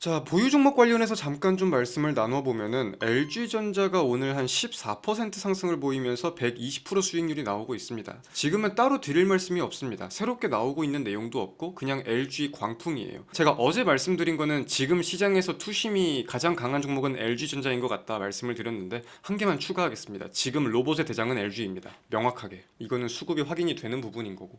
자, 보유 종목 관련해서 잠깐 좀 말씀을 나눠보면은 LG전자가 오늘 한 14% 상승을 보이면서 120% 수익률이 나오고 있습니다. 지금은 따로 드릴 말씀이 없습니다. 새롭게 나오고 있는 내용도 없고 그냥 LG 광풍이에요. 제가 어제 말씀드린 거는 지금 시장에서 투심이 가장 강한 종목은 LG전자인 것 같다 말씀을 드렸는데 한 개만 추가하겠습니다. 지금 로봇의 대장은 LG입니다. 명확하게. 이거는 수급이 확인이 되는 부분인 거고.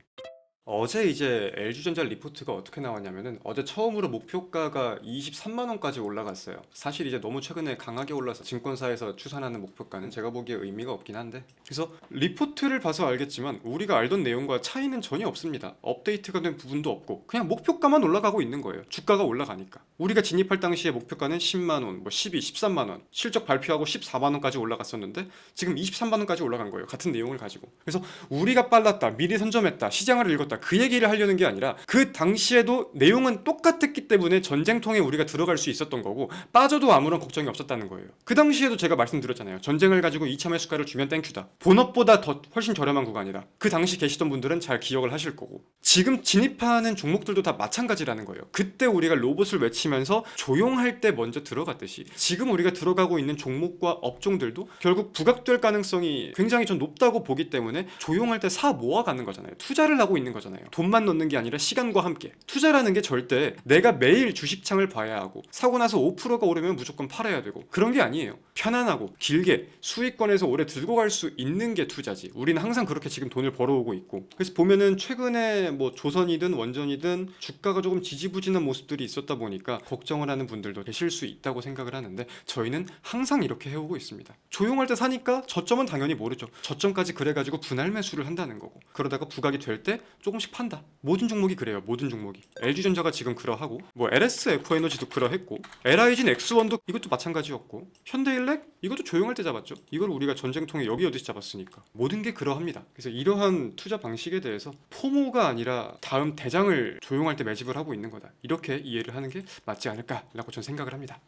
어제 이제 LG전자 리포트가 어떻게 나왔냐면은 어제 처음으로 목표가가 23만 원까지 올라갔어요. 사실 이제 너무 최근에 강하게 올라서 증권사에서 추산하는 목표가는 제가 보기에 의미가 없긴 한데, 그래서 리포트를 봐서 알겠지만 우리가 알던 내용과 차이는 전혀 없습니다. 업데이트가 된 부분도 없고 그냥 목표가만 올라가고 있는 거예요. 주가가 올라가니까. 우리가 진입할 당시에 목표가는 10만 원, 뭐 12, 13만 원, 실적 발표하고 14만 원까지 올라갔었는데 지금 23만 원까지 올라간 거예요. 같은 내용을 가지고. 그래서 우리가 빨랐다, 미리 선점했다, 시장을 읽었다, 그 얘기를 하려는 게 아니라 그 당시에도 내용은 똑같았기 때문에 전쟁통에 우리가 들어갈 수 있었던 거고 빠져도 아무런 걱정이 없었다는 거예요. 그 당시에도 제가 말씀드렸잖아요. 전쟁을 가지고 2차 매수가를 주면 땡큐다. 본업보다 더 훨씬 저렴한 구간이다. 그 당시 계시던 분들은 잘 기억을 하실 거고, 지금 진입하는 종목들도 다 마찬가지라는 거예요. 그때 우리가 로봇을 외치면서 조용할 때 먼저 들어갔듯이 지금 우리가 들어가고 있는 종목과 업종들도 결국 부각될 가능성이 굉장히 좀 높다고 보기 때문에 조용할 때 사 모아가는 거잖아요. 투자를 하고 있는 거잖아요. 돈만 넣는 게 아니라 시간과 함께. 투자라는 게 절대 내가 매일 주식창을 봐야 하고 사고 나서 5%가 오르면 무조건 팔아야 되고 그런 게 아니에요. 편안하고 길게 수익권에서 오래 들고 갈 수 있는 게 투자지. 우리는 항상 그렇게 지금 돈을 벌어오고 있고, 그래서 보면은 최근에 뭐 조선이든 원전이든 주가가 조금 지지부진한 모습들이 있었다 보니까 걱정을 하는 분들도 계실 수 있다고 생각을 하는데, 저희는 항상 이렇게 해오고 있습니다. 조용할 때 사니까 저점은 당연히 모르죠. 저점까지 그래가지고 분할 매수를 한다는 거고, 그러다가 부각이 될 때 조금씩 판다. 모든 종목이 그래요. 모든 종목이. LG전자가 지금 그러하고, 뭐 LS 에코에너지도 그러했고, LIG 넥스원도 이것도 마찬가지였고, 현대일렉 이것도 조용할 때 잡았죠. 이걸 우리가 전쟁통에 여기 어디서 잡았으니까. 모든 게 그러합니다. 그래서 이러한 투자 방식에 대해서 포모가 아니라 다음 대장을 조용할 때 매집을 하고 있는 거다, 이렇게 이해를 하는 게 맞지 않을까라고 저는 생각을 합니다.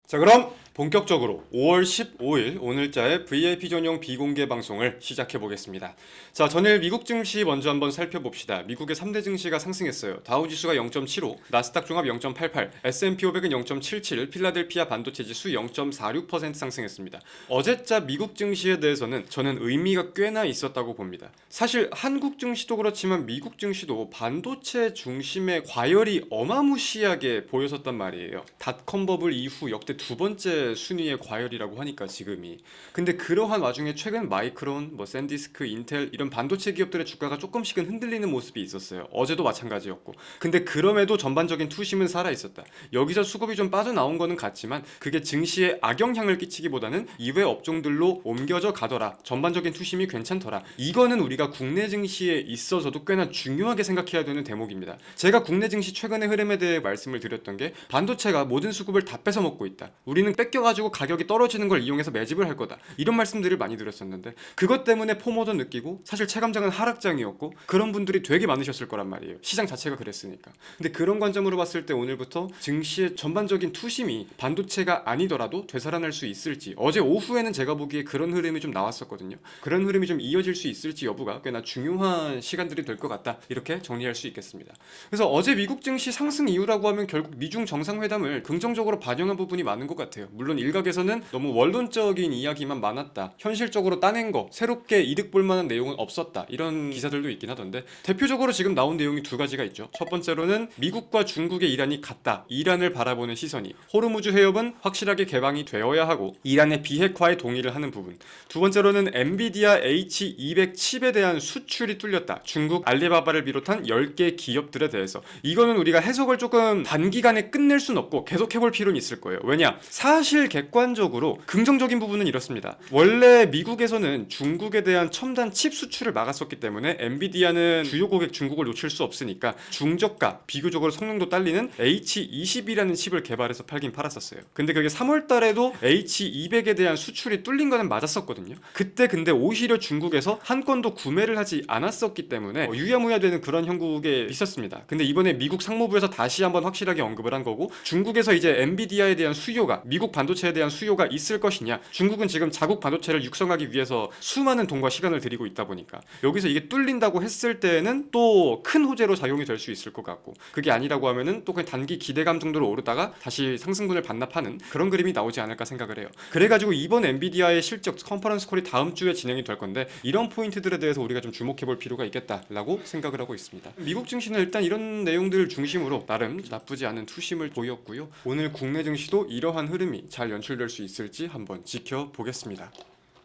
자, 그럼 본격적으로 5월 15일 오늘자의 VIP 전용 비공개 방송을 시작해 보겠습니다. 자, 전일 미국 증시 먼저 한번 살펴봅시다. 미국의 3대 증시가 상승했어요. 다우지수가 0.75, 나스닥 종합 0.88, S&P 500은 0.77, 필라델피아 반도체 지수 0.46% 상승했습니다. 어제자 미국 증시에 대해서는 저는 의미가 꽤나 있었다고 봅니다. 사실 한국 증시도 그렇지만 미국 증시도 반도체 중심의 과열이 어마무시하게 보였었단 말이에요. 닷컴 버블 이후 역대 두 번째 순위의 과열이라고 하니까 지금이. 근데 그러한 와중에 최근 마이크론, 뭐 샌디스크, 인텔 이런 반도체 기업들의 주가가 조금씩은 흔들리는 모습이 있었어요. 어제도 마찬가지였고. 근데 그럼에도 전반적인 투심은 살아 있었다. 여기서 수급이 좀 빠져나온 거는 같지만 그게 증시에 악영향을 끼치기보다는 이외 업종들로 옮겨져 가더라. 전반적인 투심이 괜찮더라. 이거는 우리가 국내 증시에 있어서도 꽤나 중요하게 생각해야 되는 대목입니다. 제가 국내 증시 최근의 흐름에 대해 말씀을 드렸던 게, 반도체가 모든 수급을 다 뺏어 먹고 있다. 우리는 뺏겨가지고 가격이 떨어지는 걸 이용해서 매집을 할 거다. 이런 말씀들을 많이 드렸었는데, 그것 때문에 포모도 느끼고 사실 체감장은 하락장이었고 그런 분들이 되게 많으셨을 거란 말이에요. 시장 자체가 그랬으니까. 근데 그런 관점으로 봤을 때 오늘부터 증시의 전반적인 투심이 반도체가 아니더라도 되살아날 수 있을지, 어제 오후에는 제가 보기에 그런 흐름이 좀 나왔었거든요. 그런 흐름이 좀 이어질 수 있을지 여부가 꽤나 중요한 시간들이 될 것 같다, 이렇게 정리할 수 있겠습니다. 그래서 어제 미국 증시 상승 이유라고 하면 결국 미중 정상회담을 긍정적으로 반영한 부분이 많은 것 같아요. 물론 일각에서는 너무 원론적인 이야기만 많았다, 현실적으로 따낸 거, 새롭게 이득 볼 만한 내용은 없었다, 이런 기사들도 있긴 하던데, 대표적으로 지금 나온 내용이 두 가지가 있죠. 첫 번째로는 미국과 중국의 이란이 같다, 이란을 바라보는 시선이, 호르무즈 해협은 확실하게 개방이 되어야 하고 이란의 비핵화에 동의를 하는 부분. 두 번째로는 엔비디아 H200 칩에 대한 수출이 뚫렸다, 중국 알리바바를 비롯한 10개 기업들에 대해서. 이거는 우리가 해석을 조금 단기간에 끝낼 순 없고 계속해볼 필요는 있을 거예요. 왜냐? 사실 객관적으로 긍정적인 부분은 이렇습니다. 원래 미국에서는 중국에 대한 첨단 칩 수출을 막았었기 때문에 엔비디아는 주요 고객 중국을 놓칠 수 없으니까 중저가, 비교적으로 성능도 딸리는 H20이라는 칩을 개발해서 팔긴 팔았었어요. 근데 그게 3월 달에도 H200에 대한 수출이 뚫린 거는 맞았었거든요. 그때 근데 오히려 중국에서 한 건도 구매를 하지 않았었기 때문에 유야무야 되는 그런 형국에 있었습니다. 근데 이번에 미국 상무부에서 다시 한번 확실하게 언급을 한 거고, 중국에서 이제 엔비디아에 대한 수요 수요가 미국 반도체에 대한 수요가 있을 것이냐. 중국은 지금 자국 반도체를 육성하기 위해서 수많은 돈과 시간을 들이고 있다 보니까 여기서 이게 뚫린다고 했을 때는 또 큰 호재로 작용이 될 수 있을 것 같고, 그게 아니라고 하면은 또 그냥 단기 기대감 정도로 오르다가 다시 상승분을 반납하는 그런 그림이 나오지 않을까 생각을 해요. 그래가지고 이번 엔비디아의 실적 컨퍼런스 콜이 다음 주에 진행이 될 건데 이런 포인트들에 대해서 우리가 좀 주목해 볼 필요가 있겠다라고 생각을 하고 있습니다. 미국 증시는 일단 이런 내용들 중심으로 나름 나쁘지 않은 투심을 보였고요. 오늘 국내 증시도 이러한 흐름이 잘 연출될 수 있을지 한번 지켜보겠습니다.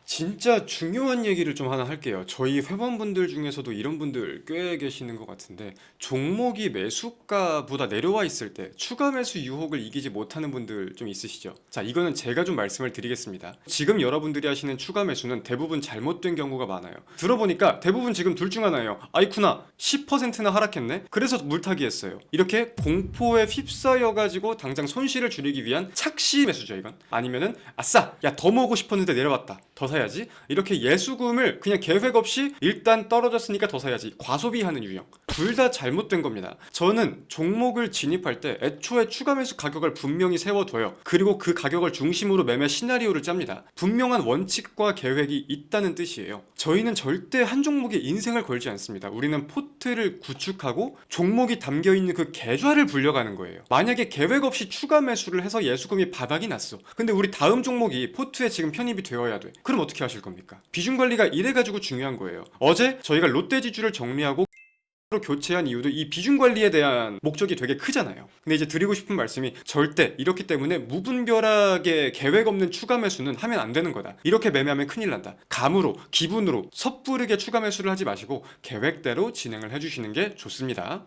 진짜 중요한 얘기를 좀 하나 할게요. 저희 회원분들 중에서도 이런 분들 꽤 계시는 것 같은데, 종목이 매수가보다 내려와 있을 때 추가 매수 유혹을 이기지 못하는 분들 좀 있으시죠? 자, 이거는 제가 좀 말씀을 드리겠습니다. 지금 여러분들이 하시는 추가 매수는 대부분 잘못된 경우가 많아요. 들어보니까 대부분 지금 둘 중 하나예요. 아이쿠나 10%나 하락했네? 그래서 물타기 했어요. 이렇게 공포에 휩싸여가지고 당장 손실을 줄이기 위한 착시 매수죠, 이건. 아니면은 아싸! 야, 더 모으고 싶었는데 내려왔다. 더 사야지. 이렇게 예수금을 그냥 계획 없이 일단 떨어졌으니까 더 사야지. 과소비하는 유형. 둘 다 잘못된 겁니다. 저는 종목을 진입할 때 애초에 추가 매수 가격을 분명히 세워둬요. 그리고 그 가격을 중심으로 매매 시나리오를 짭니다. 분명한 원칙과 계획이 있다는 뜻이에요. 저희는 절대 한 종목에 인생을 걸지 않습니다. 우리는 포트를 구축하고 종목이 담겨있는 그 계좌를 불려가는 거예요. 만약에 계획 없이 추가 매수를 해서 예수금이 바닥이 났어. 근데 우리 다음 종목이 포트에 지금 편입이 되어야 돼. 그럼 어떻게 하실 겁니까? 비중 관리가 이래가지고 중요한 거예요. 어제 저희가 롯데지주를 정리하고 로 교체한 이유도 이 비중 관리에 대한 목적이 되게 크잖아요. 근데 이제 드리고 싶은 말씀이, 절대 이렇기 때문에 무분별하게 계획 없는 추가 매수는 하면 안 되는 거다. 이렇게 매매하면 큰일 난다. 감으로, 기분으로 섣부르게 추가 매수를 하지 마시고 계획대로 진행을 해주시는 게 좋습니다.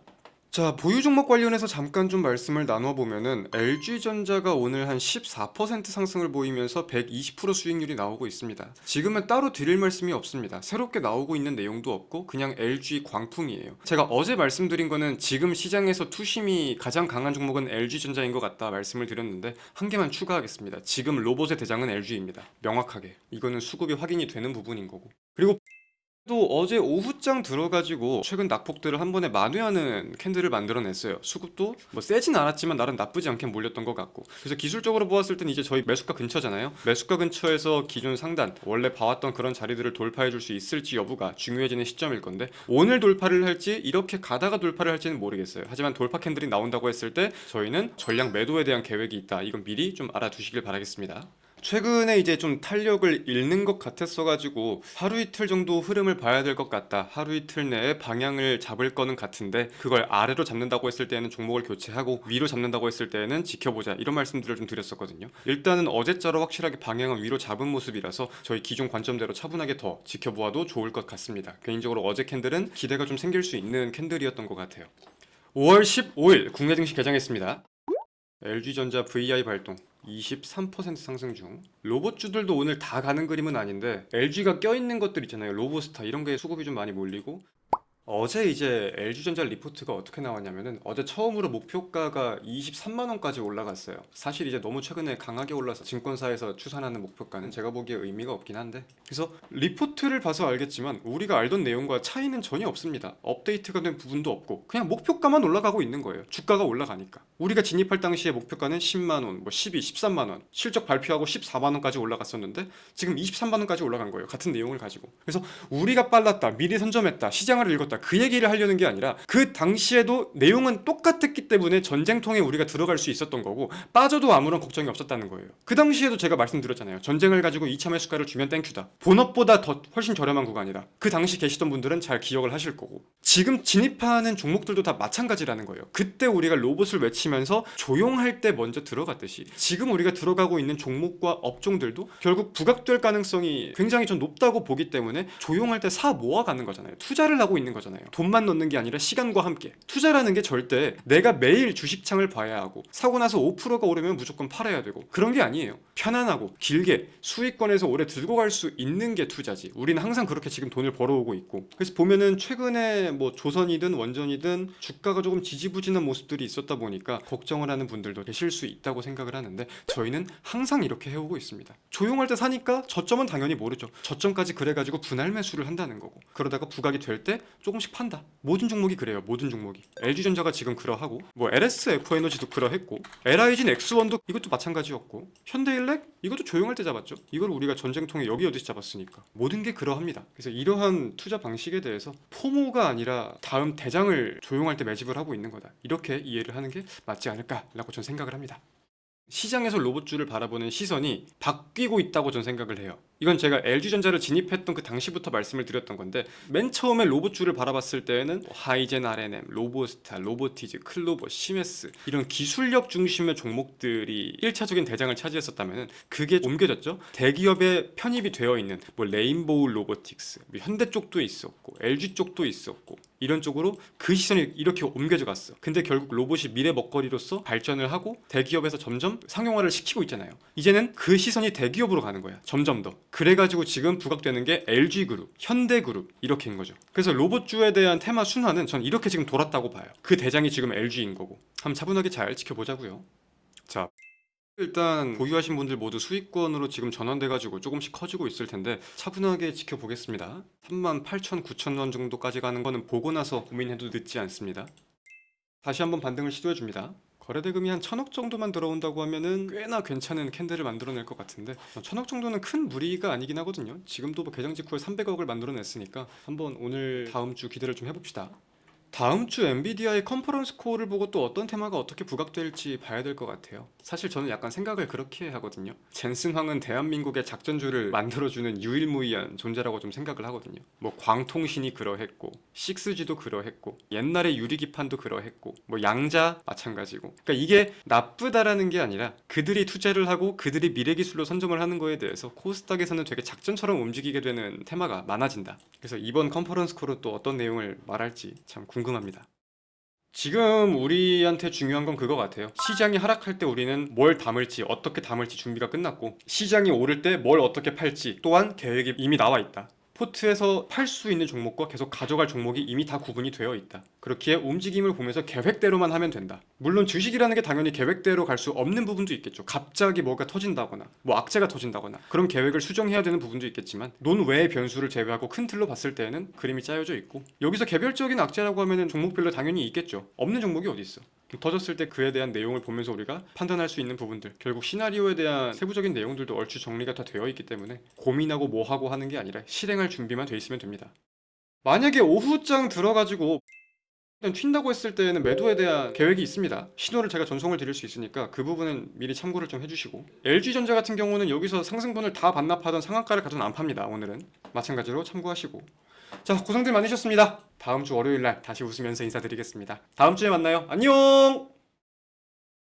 자, 보유 종목 관련해서 잠깐 좀 말씀을 나눠보면은 LG전자가 오늘 한 14% 상승을 보이면서 120% 수익률이 나오고 있습니다. 지금은 따로 드릴 말씀이 없습니다. 새롭게 나오고 있는 내용도 없고 그냥 LG 광풍이에요. 제가 어제 말씀드린 거는 지금 시장에서 투심이 가장 강한 종목은 LG전자인 것 같다 말씀을 드렸는데, 한 개만 추가하겠습니다. 지금 로봇의 대장은 LG입니다. 명확하게. 이거는 수급이 확인이 되는 부분인 거고. 그리고 또 어제 오후장 들어가지고 최근 낙폭들을 한 번에 만회하는 캔들을 만들어냈어요. 수급도 뭐 세진 않았지만 나름 나쁘지 않게 몰렸던 것 같고, 그래서 기술적으로 보았을 땐 이제 저희 매수가 근처잖아요. 매수가 근처에서 기존 상단 원래 봐왔던 그런 자리들을 돌파해 줄 수 있을지 여부가 중요해지는 시점일 건데, 오늘 돌파를 할지 이렇게 가다가 돌파를 할지는 모르겠어요. 하지만 돌파 캔들이 나온다고 했을 때 저희는 전량 매도에 대한 계획이 있다. 이건 미리 좀 알아두시길 바라겠습니다. 최근에 이제 좀 탄력을 잃는 것 같았어가지고 하루 이틀 정도 흐름을 봐야 될 것 같다. 하루 이틀 내에 방향을 잡을 거는 같은데 그걸 아래로 잡는다고 했을 때는 종목을 교체하고 위로 잡는다고 했을 때는 지켜보자. 이런 말씀들을 좀 드렸었거든요. 일단은 어제자로 확실하게 방향은 위로 잡은 모습이라서 저희 기존 관점대로 차분하게 더 지켜보아도 좋을 것 같습니다. 개인적으로 어제 캔들은 기대가 좀 생길 수 있는 캔들이었던 것 같아요. 5월 15일 국내 증시 개장했습니다. LG전자 VI 발동 23% 상승 중. 로봇주들도 오늘 다 가는 그림은 아닌데 LG가 껴있는 것들 있잖아요. 로보스타 이런 게 수급이 좀 많이 몰리고, 어제 이제 LG전자 리포트가 어떻게 나왔냐면은 어제 처음으로 목표가가 23만원까지 올라갔어요. 사실 이제 너무 최근에 강하게 올라서 증권사에서 추산하는 목표가는 제가 보기에 의미가 없긴 한데, 그래서 리포트를 봐서 알겠지만 우리가 알던 내용과 차이는 전혀 없습니다. 업데이트가 된 부분도 없고 그냥 목표가만 올라가고 있는 거예요. 주가가 올라가니까. 우리가 진입할 당시에 목표가는 10만원, 뭐 12, 13만원, 실적 발표하고 14만원까지 올라갔었는데 지금 23만원까지 올라간 거예요. 같은 내용을 가지고. 그래서 우리가 빨랐다, 미리 선점했다, 시장을 읽었다, 그 얘기를 하려는 게 아니라 그 당시에도 내용은 똑같았기 때문에 전쟁통에 우리가 들어갈 수 있었던 거고 빠져도 아무런 걱정이 없었다는 거예요. 그 당시에도 제가 말씀드렸잖아요. 전쟁을 가지고 2차 매수가를 주면 땡큐다. 본업보다 더 훨씬 저렴한 구간이다. 그 당시 계시던 분들은 잘 기억을 하실 거고, 지금 진입하는 종목들도 다 마찬가지라는 거예요. 그때 우리가 로봇을 외치면서 조용할 때 먼저 들어갔듯이 지금 우리가 들어가고 있는 종목과 업종들도 결국 부각될 가능성이 굉장히 좀 높다고 보기 때문에 조용할 때 사 모아가는 거잖아요. 투자를 하고 있는 거잖아요. 돈만 넣는 게 아니라 시간과 함께. 투자라는 게 절대 내가 매일 주식창을 봐야 하고 사고 나서 5%가 오르면 무조건 팔아야 되고 그런 게 아니에요. 편안하고 길게 수익권에서 오래 들고 갈 수 있는 게 투자지. 우리는 항상 그렇게 지금 돈을 벌어오고 있고, 그래서 보면은 최근에 뭐 조선이든 원전이든 주가가 조금 지지부진한 모습들이 있었다 보니까 걱정을 하는 분들도 계실 수 있다고 생각을 하는데, 저희는 항상 이렇게 해오고 있습니다. 조용할 때 사니까 저점은 당연히 모르죠. 저점까지 그래가지고 분할 매수를 한다는 거고, 그러다가 부각이 될 때 조금 조금씩 판다. 모든 종목이 그래요. 모든 종목이. LG전자가 지금 그러하고 뭐 LSF에너지도 그러했고 LIG X1도 이것도 마찬가지였고 현대일렉 이것도 조용할 때 잡았죠. 이걸 우리가 전쟁통에 여기 어디서 잡았으니까. 모든 게 그러합니다. 그래서 이러한 투자 방식에 대해서 포모가 아니라 다음 대장을 조용할 때 매집을 하고 있는 거다. 이렇게 이해를 하는 게 맞지 않을까라고 저는 생각을 합니다. 시장에서 로봇주를 바라보는 시선이 바뀌고 있다고 저는 생각을 해요. 이건 제가 LG전자를 진입했던 그 당시부터 말씀을 드렸던 건데 맨 처음에 로봇주를 바라봤을 때에는 하이젠 RNM, 로보스타, 로보티즈, 클로버, 시메스 이런 기술력 중심의 종목들이 1차적인 대장을 차지했었다면 그게 옮겨졌죠. 대기업에 편입이 되어 있는 뭐 레인보우 로보틱스, 현대 쪽도 있었고 LG 쪽도 있었고 이런 쪽으로 그 시선이 이렇게 옮겨져 갔어. 근데 결국 로봇이 미래 먹거리로서 발전을 하고 대기업에서 점점 상용화를 시키고 있잖아요. 이제는 그 시선이 대기업으로 가는 거야. 점점 더. 그래가지고 지금 부각되는 게 LG그룹, 현대그룹 이렇게인 거죠. 그래서 로봇주에 대한 테마 순환은 전 이렇게 지금 돌았다고 봐요. 그 대장이 지금 LG인 거고. 한번 차분하게 잘 지켜보자고요. 자, 일단 보유하신 분들 모두 수익권으로 지금 전환돼가지고 조금씩 커지고 있을 텐데 차분하게 지켜보겠습니다. 38,000, 9,000원 정도까지 가는 거는 보고 나서 고민해도 늦지 않습니다. 다시 한번 반등을 시도해줍니다. 거래대금이 한 1,000억 정도만 들어온다고 하면은 꽤나 괜찮은 캔들을 만들어낼 것 같은데 1,000억 정도는 큰 무리가 아니긴 하거든요. 지금도 뭐 계정 직후에 300억을 만들어냈으니까 한번 오늘 다음 주 기대를 좀 해봅시다. 다음 주 엔비디아의 컨퍼런스 콜을 보고 또 어떤 테마가 어떻게 부각될지 봐야 될 것 같아요. 사실 저는 약간 생각을 그렇게 하거든요. 젠슨 황은 대한민국의 작전주를 만들어주는 유일무이한 존재라고 좀 생각을 하거든요. 뭐 광통신이 그러했고 식스지도 그러했고 옛날에 유리기판도 그러했고 뭐 양자 마찬가지고 그러니까 이게 나쁘다라는 게 아니라 그들이 투자를 하고 그들이 미래기술로 선점을 하는 거에 대해서 코스닥에서는 되게 작전처럼 움직이게 되는 테마가 많아진다. 그래서 이번 컨퍼런스 콜은 또 어떤 내용을 말할지 참 궁금합니다. 지금 우리한테 중요한 건 그거 같아요. 시장이 하락할 때 우리는 뭘 담을지 어떻게 담을지 준비가 끝났고 시장이 오를 때 뭘 어떻게 팔지 또한 계획이 이미 나와 있다. 포트에서 팔 수 있는 종목과 계속 가져갈 종목이 이미 다 구분이 되어 있다. 그렇기에 움직임을 보면서 계획대로만 하면 된다. 물론 주식이라는 게 당연히 계획대로 갈 수 없는 부분도 있겠죠. 갑자기 뭐가 터진다거나 뭐 악재가 터진다거나 그럼 계획을 수정해야 되는 부분도 있겠지만 논외의 변수를 제외하고 큰 틀로 봤을 때는 그림이 짜여져 있고 여기서 개별적인 악재라고 하면은 종목별로 당연히 있겠죠. 없는 종목이 어디 있어. 터졌을 때 그에 대한 내용을 보면서 우리가 판단할 수 있는 부분들 결국 시나리오에 대한 세부적인 내용들도 얼추 정리가 다 되어 있기 때문에 고민하고 뭐하고 하는 게 아니라 실행할 준비만 돼 있으면 됩니다. 만약에 오후장 들어가지고 튄다고 했을 때는 매도에 대한 계획이 있습니다. 신호를 제가 전송을 드릴 수 있으니까 그 부분은 미리 참고를 좀 해주시고 LG전자 같은 경우는 여기서 상승분을 다 반납하던 상한가를 가져는 안 팝니다. 오늘은 마찬가지로 참고하시고 자 고생들 많으셨습니다. 다음 주 월요일날 다시 웃으면서 인사드리겠습니다. 다음 주에 만나요. 안녕.